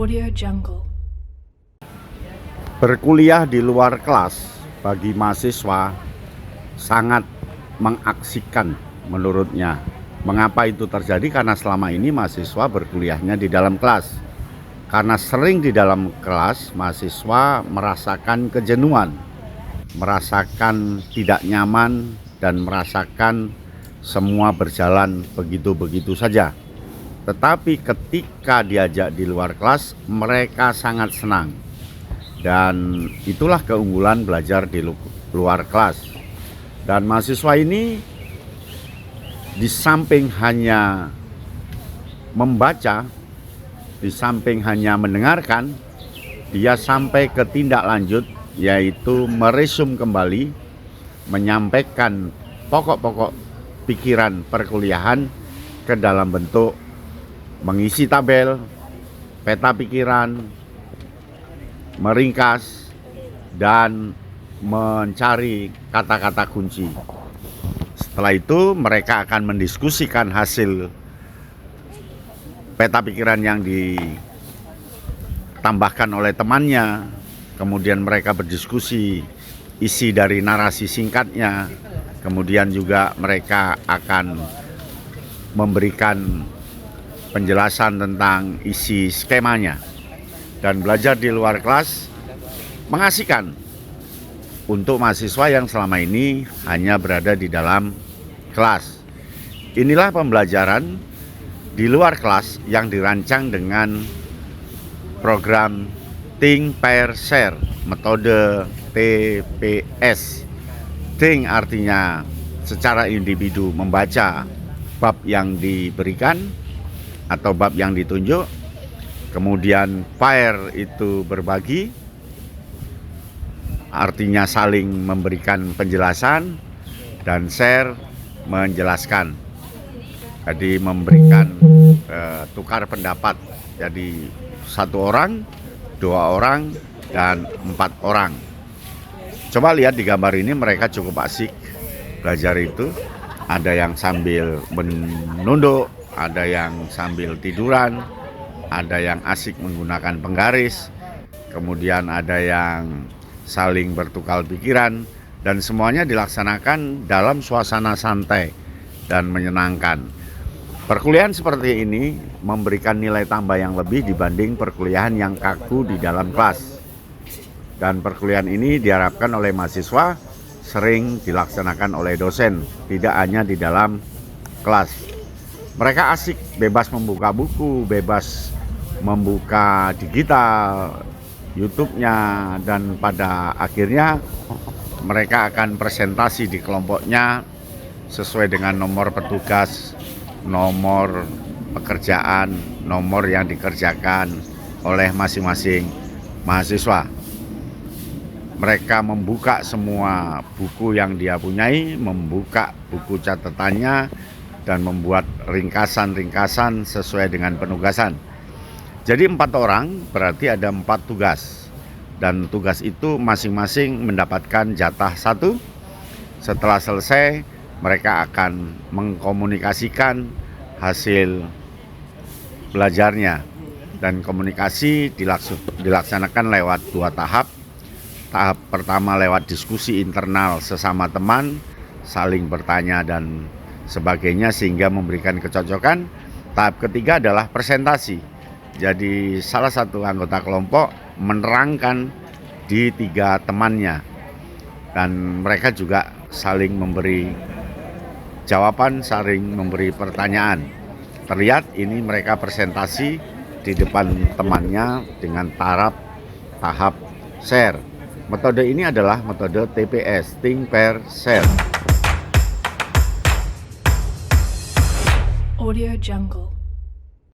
Audio Jungle. Berkuliah di luar kelas bagi mahasiswa sangat mengaksikan menurutnya. Mengapa itu terjadi? Karena selama ini mahasiswa berkuliahnya di dalam kelas. Karena sering di dalam kelas, mahasiswa merasakan kejenuhan, merasakan tidak nyaman, dan merasakan semua berjalan begitu-begitu saja. Tetapi ketika diajak di luar kelas, mereka sangat senang. Dan itulah keunggulan belajar di luar kelas. Dan mahasiswa ini di samping hanya membaca, di samping hanya mendengarkan, dia sampai ke tindak lanjut, yaitu meresum kembali, menyampaikan pokok-pokok pikiran perkuliahan ke dalam bentuk mengisi tabel, peta pikiran, meringkas, dan mencari kata-kata kunci. Setelah itu mereka akan mendiskusikan hasil peta pikiran yang ditambahkan oleh temannya. Kemudian mereka berdiskusi isi dari narasi singkatnya. Kemudian juga mereka akan memberikan penjelasan tentang isi skemanya. Dan belajar di luar kelas mengasihkan untuk mahasiswa yang selama ini hanya berada di dalam kelas. Inilah pembelajaran di luar kelas yang dirancang dengan program Think, Pair, Share, metode TPS. Think artinya secara individu membaca bab yang diberikan atau bab yang ditunjuk. Kemudian pair itu berbagi, artinya saling memberikan penjelasan, dan share menjelaskan. Jadi memberikan tukar pendapat. Jadi 1 orang, 2 orang, dan 4 orang. Coba lihat di gambar ini, mereka cukup asik belajar itu. Ada yang sambil menunduk, ada yang sambil tiduran, ada yang asik menggunakan penggaris, kemudian ada yang saling bertukar pikiran, dan semuanya dilaksanakan dalam suasana santai dan menyenangkan. Perkuliahan seperti ini memberikan nilai tambah yang lebih dibanding perkuliahan yang kaku di dalam kelas. Dan perkuliahan ini diharapkan oleh mahasiswa sering dilaksanakan oleh dosen, tidak hanya di dalam kelas. Mereka asik, bebas membuka buku, bebas membuka digital, YouTube-nya, dan pada akhirnya mereka akan presentasi di kelompoknya sesuai dengan nomor petugas, nomor pekerjaan, nomor yang dikerjakan oleh masing-masing mahasiswa. Mereka membuka semua buku yang dia punyai, membuka buku catatannya, dan membuat ringkasan-ringkasan sesuai dengan penugasan. Jadi 4 orang berarti ada 4 tugas. Dan tugas itu masing-masing mendapatkan jatah 1. Setelah selesai, mereka akan mengkomunikasikan hasil belajarnya. Dan komunikasi dilaksanakan lewat 2 tahap. Tahap pertama lewat diskusi internal sesama teman, saling bertanya dan sebagainya sehingga memberikan kecocokan. Tahap ketiga adalah presentasi. Jadi salah satu anggota kelompok menerangkan di 3 temannya, dan mereka juga saling memberi jawaban, saling memberi pertanyaan. Terlihat ini mereka presentasi di depan temannya dengan tahap share. Metode ini adalah metode TPS, Think, Pair, Share. Audio Jungle.